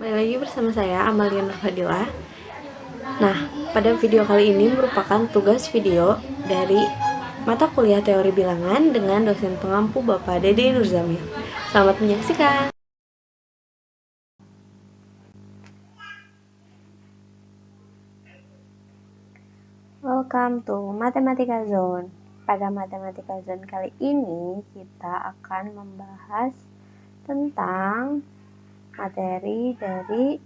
Kembali lagi bersama saya Amalia Nurfadilah. Nah, pada video kali ini merupakan tugas video dari mata kuliah teori bilangan dengan dosen pengampu Bapak Dede Nurzamil. Selamat menyaksikan. Welcome to Matematika Zone. Pada Matematika Zone kali ini kita akan membahas tentang materi dari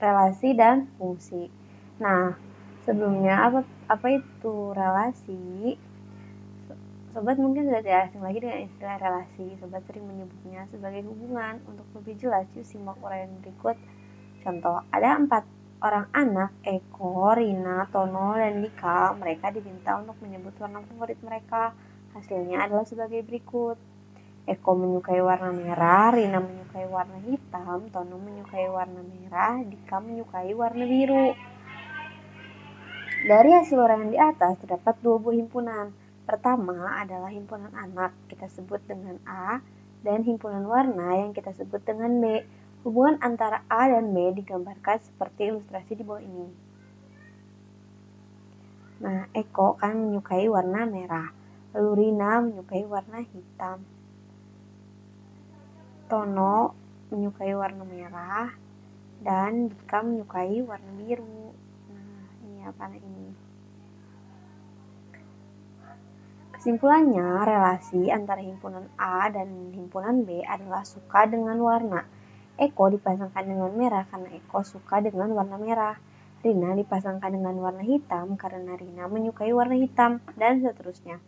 relasi dan fungsi. Nah, sebelumnya apa itu relasi? Sobat mungkin sudah tidak asing lagi dengan istilah relasi. Sobat sering menyebutnya sebagai hubungan. Untuk lebih jelas, yuk simak uraian berikut. Contoh, ada 4 orang anak, Eko, Rina, Tono, dan Dika. Mereka diminta untuk menyebut warna favorit mereka. Hasilnya adalah sebagai berikut. Eko menyukai warna merah, Rina menyukai warna hitam, Tono menyukai warna merah, Dika menyukai warna biru. Dari hasil uraian di atas terdapat 2 buah himpunan. Pertama adalah himpunan anak, kita sebut dengan A, dan himpunan warna yang kita sebut dengan B. Hubungan antara A dan B digambarkan seperti ilustrasi di bawah ini. Nah, Eko kan menyukai warna merah, lalu Rina menyukai warna hitam. Tono menyukai warna merah dan Dika menyukai warna biru. Nah, ini apa ini? Kesimpulannya, relasi antara himpunan A dan himpunan B adalah suka dengan warna. Eko dipasangkan dengan merah karena Eko suka dengan warna merah. Rina dipasangkan dengan warna hitam karena Rina menyukai warna hitam, dan seterusnya.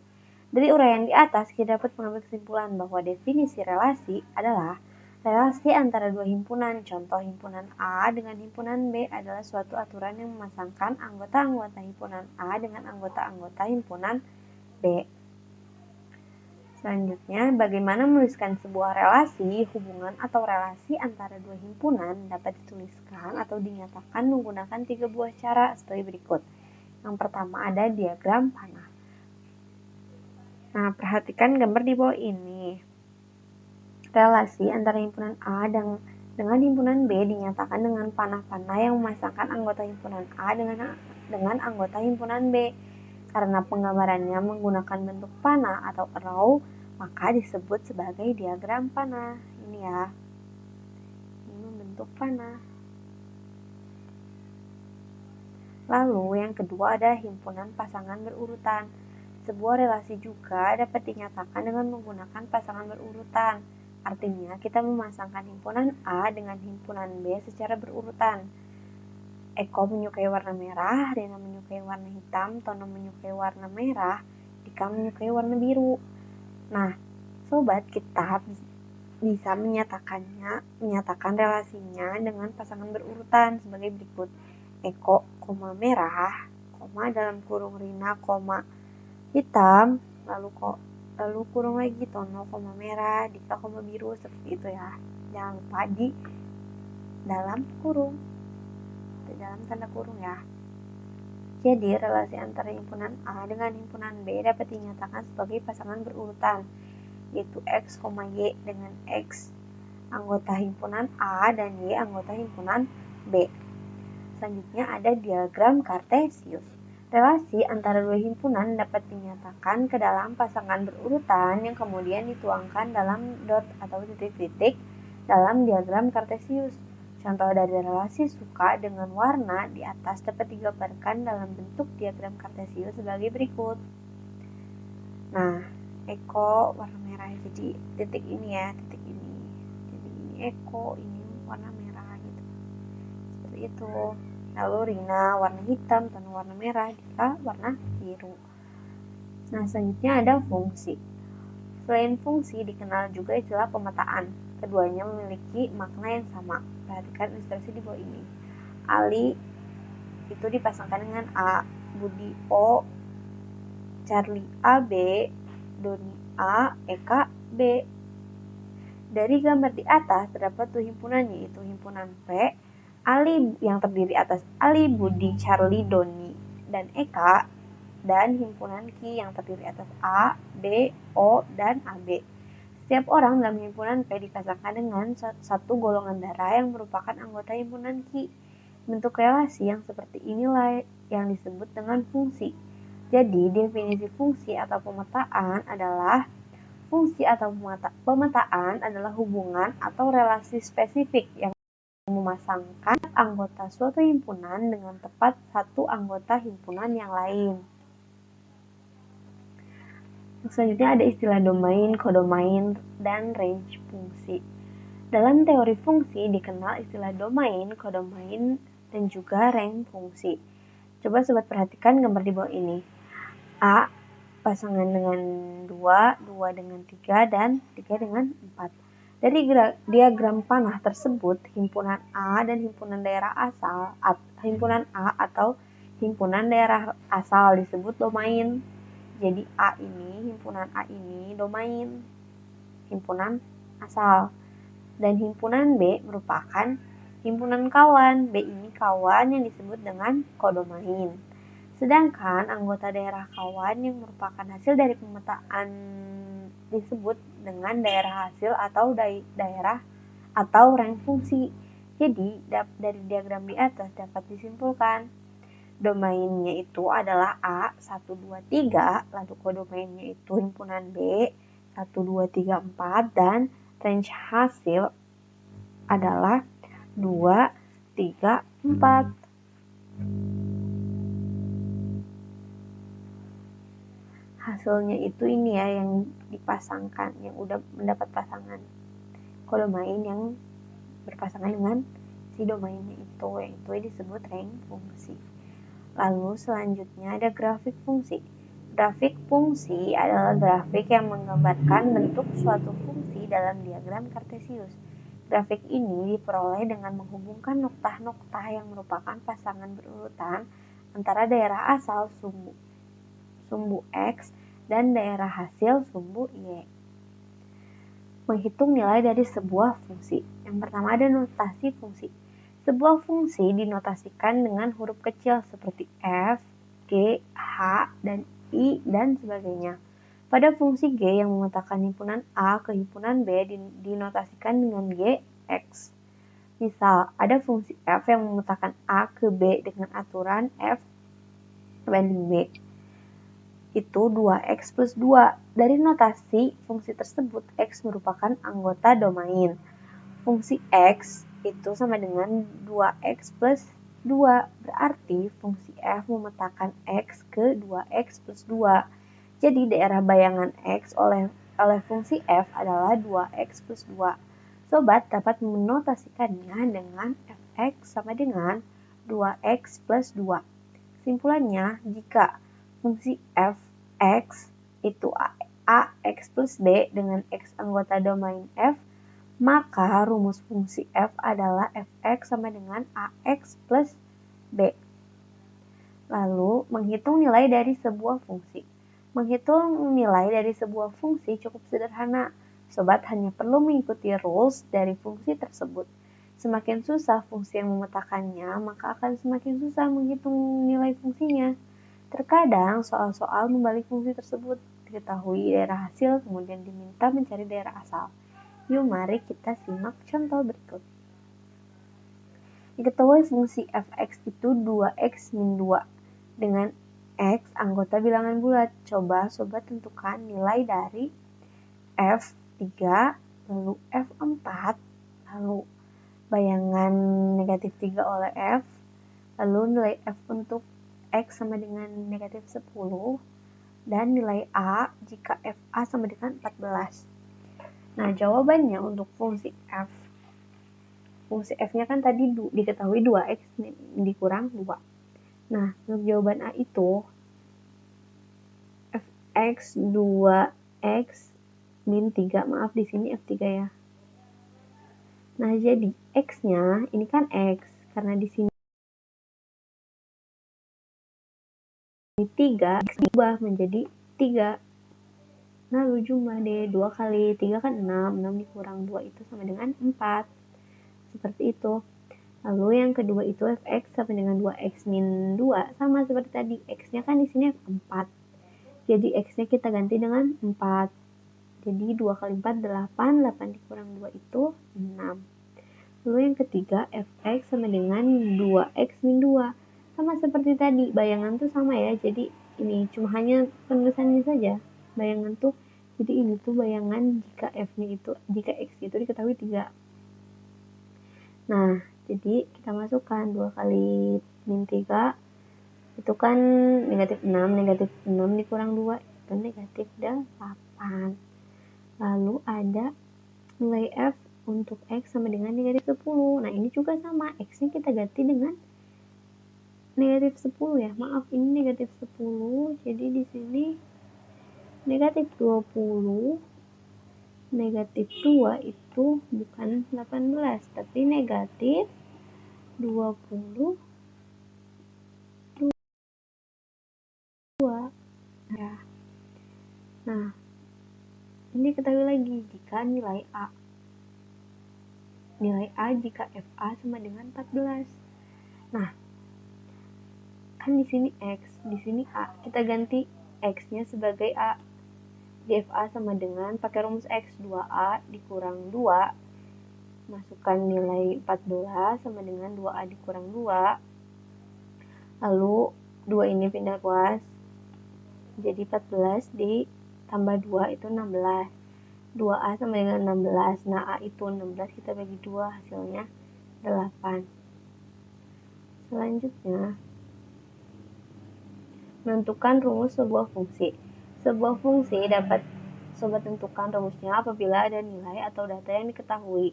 Dari uraian di atas, kita dapat mengambil kesimpulan bahwa definisi relasi adalah relasi antara dua himpunan. Contoh himpunan A dengan himpunan B adalah suatu aturan yang memasangkan anggota-anggota himpunan A dengan anggota-anggota himpunan B. Selanjutnya, bagaimana menuliskan sebuah relasi, hubungan atau relasi antara dua himpunan dapat dituliskan atau dinyatakan menggunakan 3 buah cara sebagai berikut. Yang pertama ada diagram panah. Nah, perhatikan gambar di bawah ini. Relasi antara himpunan A dengan himpunan B dinyatakan dengan panah-panah yang memasangkan anggota himpunan A dengan anggota himpunan B. Karena penggambarannya menggunakan bentuk panah atau arrow, maka disebut sebagai diagram panah. Ini ya. Ini membentuk panah. Lalu yang kedua ada himpunan pasangan berurutan. Sebuah relasi juga dapat dinyatakan dengan menggunakan pasangan berurutan. Artinya, kita memasangkan himpunan A dengan himpunan B secara berurutan. Eko menyukai warna merah, Rina menyukai warna hitam, Tono menyukai warna merah, Dika menyukai warna biru. Nah, sobat, kita bisa menyatakan relasinya dengan pasangan berurutan sebagai berikut. Eko, merah, dalam kurung Rina, hitam, lalu kurung lagi Tono, merah, Dika, biru, seperti itu ya. Jangan lupa di dalam kurung, di dalam tanda kurung ya. Jadi, relasi antara himpunan A dengan himpunan B dapat dinyatakan sebagai pasangan berurutan, yaitu X, Y dengan X anggota himpunan A dan Y anggota himpunan B. Selanjutnya ada diagram Kartesius. Relasi antara dua himpunan dapat dinyatakan ke dalam pasangan berurutan yang kemudian dituangkan dalam dot atau titik-titik dalam diagram Kartesius. Contoh dari relasi suka dengan warna di atas dapat digambarkan dalam bentuk diagram Kartesius sebagai berikut. Nah, Eko warna merah, jadi titik ini ya, titik ini. Jadi ini Eko, ini warna merah gitu. Seperti itu. Lalu Rina warna hitam, Tono warna merah, Dika warna biru. Nah, selanjutnya ada fungsi. Selain fungsi, dikenal juga istilah pemetaan. Keduanya memiliki makna yang sama. Perhatikan ilustrasi di bawah ini. Ali itu dipasangkan dengan A, Budi O, Charlie A, B, Doni A, Eka B. Dari gambar di atas terdapat tuh himpunan, yaitu himpunan P, Ali yang terdiri atas Ali, Budi, Charlie, Doni, dan Eka, dan himpunan Q yang terdiri atas A, B, O, dan AB. Setiap orang dalam himpunan P dipasangkan dengan satu golongan darah yang merupakan anggota himpunan Q. Bentuk relasi yang seperti inilah yang disebut dengan fungsi. Jadi, definisi fungsi atau pemetaan adalah hubungan atau relasi spesifik yang memasangkan anggota suatu himpunan dengan tepat satu anggota himpunan yang lain. Selanjutnya ada istilah domain, kodomain, dan range fungsi. Dalam teori fungsi dikenal istilah domain, kodomain, dan juga range fungsi. Coba sobat perhatikan gambar di bawah ini. A pasangan dengan 2, 2 dengan 3, dan 3 dengan 4. Dari diagram panah tersebut, himpunan A dan himpunan daerah asal, himpunan A atau himpunan daerah asal disebut domain. Jadi himpunan A ini domain, himpunan asal. Dan himpunan B merupakan himpunan kawan. B ini kawan yang disebut dengan kodomain. Sedangkan anggota daerah kawan yang merupakan hasil dari pemetaan disebut dengan daerah hasil atau daerah atau rank fungsi. Jadi, dari diagram di atas dapat disimpulkan domainnya itu adalah A, 1, 2, 3, lalu kodomainnya itu himpunan B, 1, 2, 3, 4, dan range hasil adalah 2, 3, 4. Hasilnya itu ini ya yang dipasangkan, yang udah mendapat pasangan. Kodomain yang berpasangan dengan si domainnya itu, yang itu disebut range fungsi. Lalu selanjutnya ada grafik fungsi. Grafik fungsi adalah grafik yang menggambarkan bentuk suatu fungsi dalam diagram Kartesius. Grafik ini diperoleh dengan menghubungkan noktah-noktah yang merupakan pasangan berurutan antara daerah asal sumbu X dan daerah hasil sumbu Y. Menghitung nilai dari sebuah fungsi. Yang pertama ada notasi fungsi. Sebuah fungsi dinotasikan dengan huruf kecil seperti F, G, H, dan I, dan sebagainya. Pada fungsi G yang memetakan himpunan A ke himpunan B dinotasikan dengan G, X. Misal, ada fungsi F yang memetakan A ke B dengan aturan F banding B. Itu 2X plus 2. Dari notasi fungsi tersebut, X merupakan anggota domain. Fungsi X itu sama dengan 2X plus 2. Berarti fungsi F memetakan X ke 2X plus 2. Jadi daerah bayangan X oleh fungsi F adalah 2X plus 2. Sobat dapat menotasikannya dengan Fx sama dengan 2X plus 2. Simpulannya, jika fungsi Fx itu Ax plus B dengan X anggota domain F, maka rumus fungsi F adalah Fx sama dengan Ax plus B. Lalu, menghitung nilai dari sebuah fungsi. Menghitung nilai dari sebuah fungsi cukup sederhana. Sobat hanya perlu mengikuti rules dari fungsi tersebut. Semakin susah fungsi yang memetakannya, maka akan semakin susah menghitung nilai fungsinya. Terkadang soal-soal membalik fungsi tersebut diketahui daerah hasil, kemudian diminta mencari daerah asal. Yuk mari kita simak contoh berikut. Diketahui fungsi fx itu 2x min 2 dengan x anggota bilangan bulat. Coba sobat tentukan nilai dari f3, lalu f4, lalu bayangan negatif 3 oleh f, lalu nilai f untuk x sama dengan negatif 10, dan nilai a jika fa sama dengan 14. Nah, jawabannya untuk fungsi f. Fungsi f-nya kan tadi diketahui 2x dikurang 2. Nah, untuk jawaban a itu fx 2x min 3. Maaf, di sini f3 ya. Nah, jadi x-nya ini kan x. Karena di sini 3, x diubah menjadi 3. Lalu jumlah deh, 2 kali 3 kan 6, 6 dikurang 2 itu sama dengan 4. Seperti itu. Lalu yang kedua itu fx sama dengan 2x min 2. Sama seperti tadi, x-nya kan di sini 4. Jadi x-nya kita ganti dengan 4. Jadi 2 kali 4, 8. 8 dikurang 2 itu 6. Lalu yang ketiga, fx sama dengan 2x min 2. Sama seperti tadi, bayangan tuh sama ya. Jadi ini cuma hanya penulisannya saja. Bayangan tuh, jadi ini tuh bayangan jika f-nya itu, jika x itu diketahui 3. Nah, jadi kita masukkan 2 kali min 3, itu kan negatif 6. Negatif 6 dikurang 2, itu negatif 8. Lalu ada nilai f untuk x sama dengan negatif 10. Nah, ini juga sama. X-nya kita ganti dengan negatif 10 ya. Maaf, ini negatif 10. Jadi di sini negatif 20. Negatif 2 itu bukan 18, tapi negatif 22. Ya. Nah, ini ketahui lagi jika nilai A. Nilai A jika FA sama dengan 14. Nah, kan di sini X, di sini A. Kita ganti X-nya sebagai A. Di FA sama dengan pakai rumus X, 2A dikurang 2. Masukkan nilai 14 sama dengan 2A dikurang 2. Lalu 2 ini pindah kuas. Jadi 14 ditambah 2 itu 16. 2A sama dengan 16. Nah, A itu 16 kita bagi 2, hasilnya 8. Selanjutnya, menentukan rumus sebuah fungsi. Sebuah fungsi dapat sobat tentukan rumusnya apabila ada nilai atau data yang diketahui.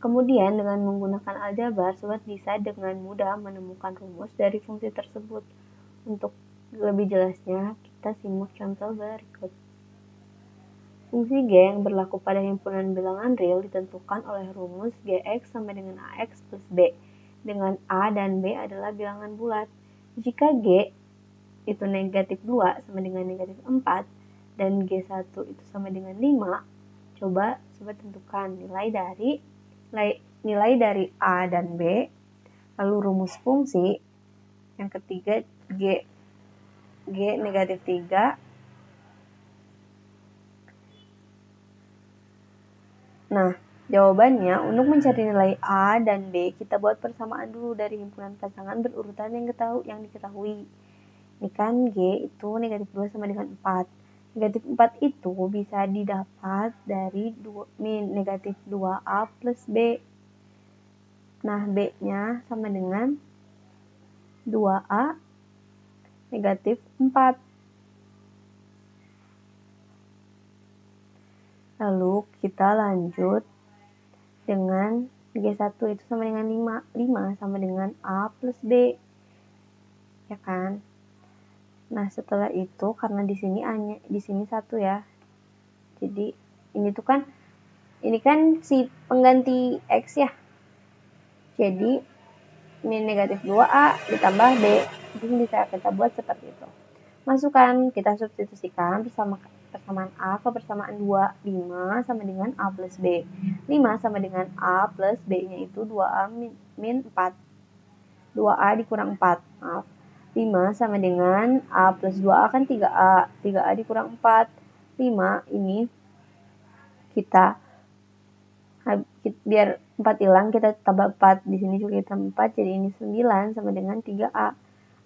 Kemudian dengan menggunakan aljabar, sobat bisa dengan mudah menemukan rumus dari fungsi tersebut. Untuk lebih jelasnya, kita simak contoh berikut. Fungsi G yang berlaku pada himpunan bilangan real ditentukan oleh rumus Gx sama dengan Ax plus B, dengan A dan B adalah bilangan bulat. Jika G itu negatif 2 sama dengan negatif 4, dan G1 itu sama dengan 5, coba sobat tentukan nilai dari A dan B, lalu rumus fungsi, yang ketiga G negatif 3. Nah, jawabannya untuk mencari nilai A dan B, kita buat persamaan dulu dari himpunan pasangan berurutan yang diketahui. Ini kan G itu negatif 2 sama dengan 4. Negatif 4 itu bisa didapat dari negatif 2A plus B. Nah, B-nya sama dengan 2A negatif 4. Lalu kita lanjut dengan G1 itu sama dengan 5. 5 sama dengan A plus B. Ya kan? Nah, setelah itu karena di sini A-nya di sini 1 ya. Jadi ini kan si pengganti X ya. Jadi min negatif 2A ditambah B. Jadi bisa kita buat seperti itu. Masukkan, kita substitusikan persamaan A ke persamaan 2. 5 sama dengan A plus B. 5 sama dengan A plus B-nya itu 2A min 4. 2A dikurang 4. Maaf. 5 sama dengan A plus 2A kan 3A. 3A dikurang 4. 5 ini kita biar 4 hilang, kita tambah 4. Di sini juga kita 4, jadi ini 9 sama dengan 3A.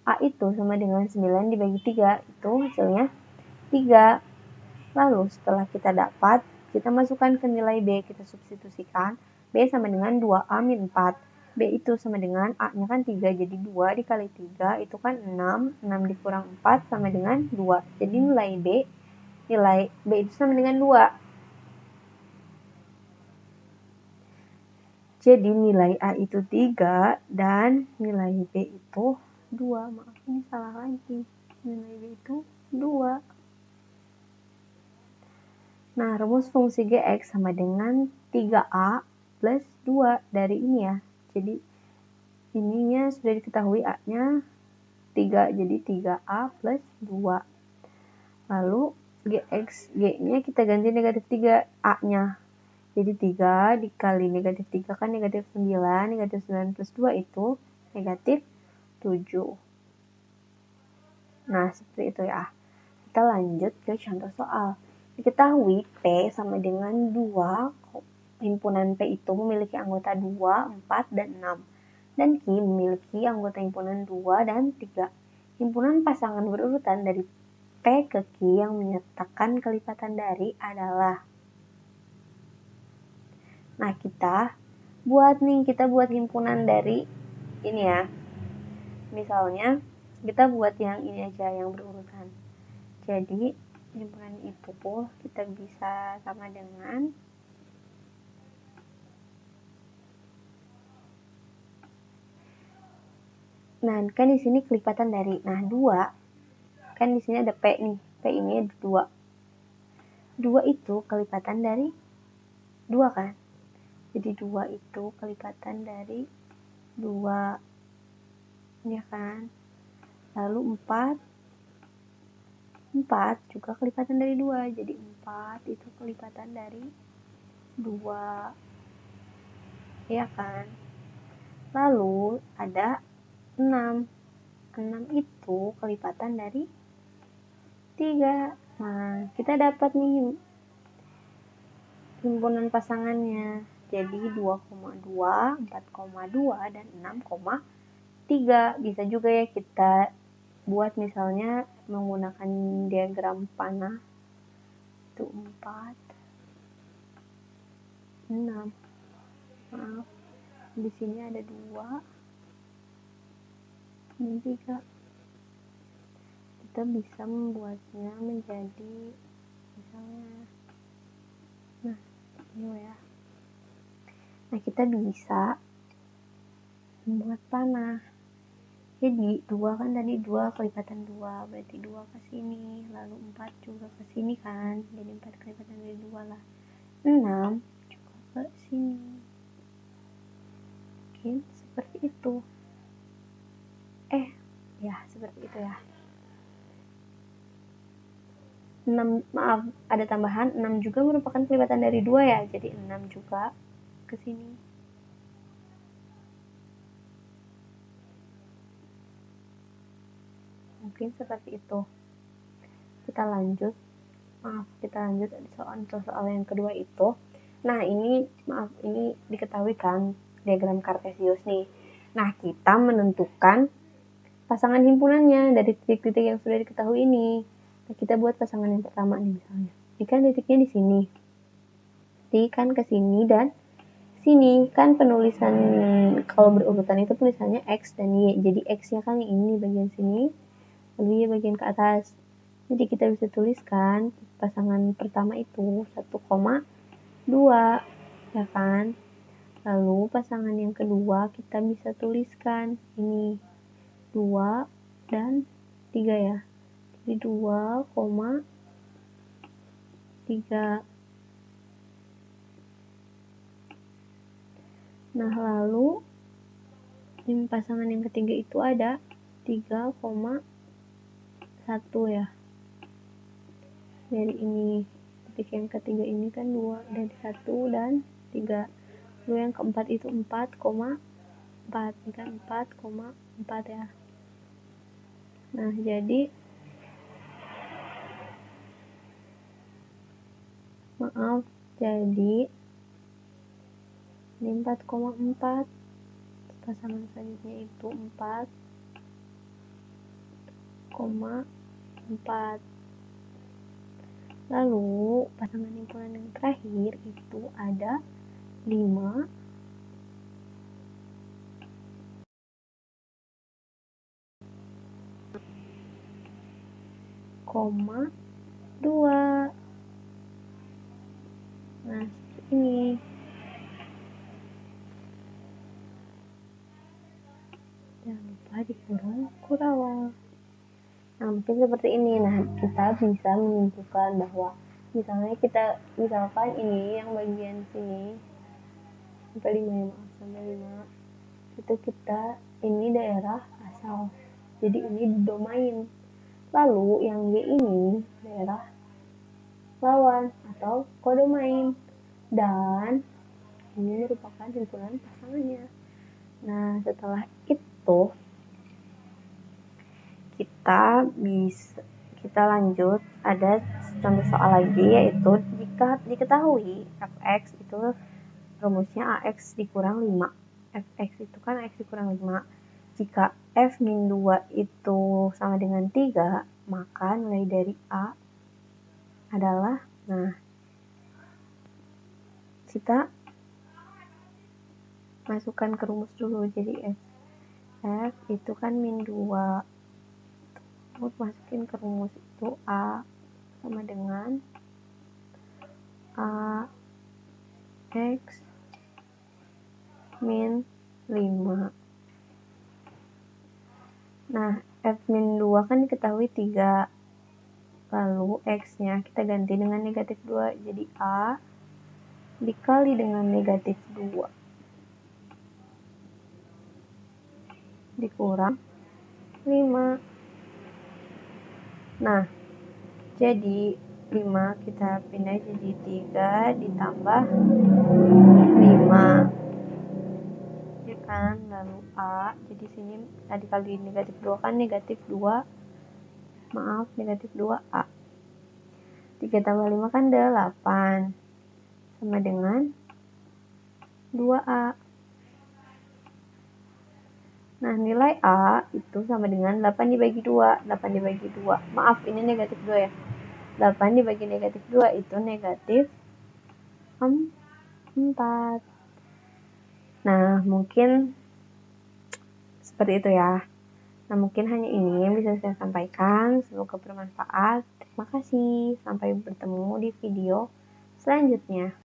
A itu sama dengan 9 dibagi 3, itu hasilnya 3. Lalu setelah kita dapat, kita masukkan ke nilai B, kita substitusikan. B sama dengan 2A min 4. B itu sama dengan A-nya kan 3, jadi 2 dikali 3 itu kan 6. 6 dikurang 4 sama dengan 2. Jadi nilai B itu sama dengan 2. Jadi nilai A itu 3 dan nilai B itu 2. Maaf, ini salah lagi. Nilai B itu 2. Nah, rumus fungsi Gx sama dengan 3A plus 2 dari ini ya. Jadi ininya sudah diketahui A-nya 3, jadi 3A plus 2. Lalu G-nya kita ganti negatif 3 A-nya. Jadi 3 dikali negatif 3 kan negatif 9. Negatif 9 plus 2 itu negatif 7. Nah, seperti itu ya. Kita lanjut ke contoh soal. Diketahui P sama dengan 2, himpunan P itu memiliki anggota 2, 4, dan 6. Dan Q memiliki anggota himpunan 2 dan 3. Himpunan pasangan berurutan dari P ke Q yang menyatakan kelipatan dari adalah. Nah, kita buat himpunan dari ini ya. Misalnya, kita buat yang ini aja, yang berurutan. Jadi, himpunan itu kita bisa sama dengan nah, kan di sini kelipatan dari. Nah, 2 kan di sini ada P nih. P ini ada 2. 2 itu kelipatan dari 2 kan? Jadi 2 itu kelipatan dari 2. Ya kan? Lalu 4 juga kelipatan dari 2. Jadi 4 itu kelipatan dari 2. Ya kan? Lalu ada 6. 6 itu kelipatan dari 3. Nah, kita dapat nih himpunan pasangannya. Jadi 2,2, 4,2, dan 6,3. Bisa juga ya kita buat misalnya menggunakan diagram panah. Itu 4, 6. Maaf. Di sini ada 2 dan 3. Kita bisa membuatnya menjadi misalnya ini ya. Nah, kita bisa membuat panah. Jadi 2 kan tadi 2 kelipatan 2, berarti 2 ke sini, lalu 4 juga ke sini kan. Jadi 4 kelipatan dari 2 lah. 6 juga ke sini. Mungkin seperti itu. Ya, seperti itu ya. 6, maaf, ada tambahan 6 juga merupakan kelipatan dari 2 ya. Jadi 6 juga ke sini. Mungkin seperti itu. Kita lanjut soal yang kedua itu. Nah, ini diketahui kan diagram Kartesius nih. Nah, kita menentukan pasangan himpunannya dari titik-titik yang sudah diketahui ini. Nah, kita buat pasangan yang pertama nih misalnya. Ini kan titiknya di sini. Jadi kan ke sini dan sini kan penulisan kalau berurutan itu tulisannya X dan Y. Jadi X-nya kan yang ini bagian sini, lalu Y bagian ke atas. Jadi kita bisa tuliskan pasangan pertama itu 1,2 ya kan. Lalu pasangan yang kedua kita bisa tuliskan ini 2 dan 3 ya. Jadi 2,3. Nah, lalu pasangan yang ketiga itu ada 3,1 ya. Dari ini titik yang ketiga ini kan 2 dari 1 dan 3. Lalu yang keempat itu 4,4. Ini kan 4,4 ya. Nah, jadi ini 4,4. Pasangan selanjutnya itu 4,4. Lalu pasangan himpunan yang terakhir itu ada 5,2. Nah, seperti ini. Jangan lupa dikurung kurawal. Nah, mungkin seperti ini. Nah, kita bisa menentukan bahwa misalkan ini yang bagian sini sampai 5 itu kita ini daerah asal. Jadi ini domain. Lalu yang Y ini daerah lawan atau kodomain. Dan ini merupakan himpunan pasangannya. Nah, setelah itu kita lanjut ada contoh soal lagi, yaitu jika diketahui fx itu rumusnya ax dikurang 5. Fx itu kan x dikurang 5. Jika f min 2 itu sama dengan 3, maka nilai dari a adalah, nah, kita masukkan ke rumus dulu. Jadi f itu kan min 2. Terus masukin ke rumus itu a sama dengan a x min 5. Nah, f min 2 kan diketahui 3. Lalu x-nya kita ganti dengan negatif 2. Jadi a dikali dengan negatif 2 dikurang 5. Nah, jadi 5 kita pindah jadi 3 ditambah 5. Ya kan? Lalu a, jadi sini tadi kali negatif 2 kan negatif 2. Maaf, negatif 2a. 3 tambah 5 kan 8. Sama dengan 2a. Nah, nilai a itu sama dengan 8 dibagi 2. 8 dibagi 2. Maaf, ini negatif 2 ya. 8 dibagi negatif 2 itu negatif 4. Nah, mungkin seperti itu ya. Nah, mungkin hanya ini yang bisa saya sampaikan. Semoga bermanfaat. Terima kasih. Sampai bertemu di video selanjutnya.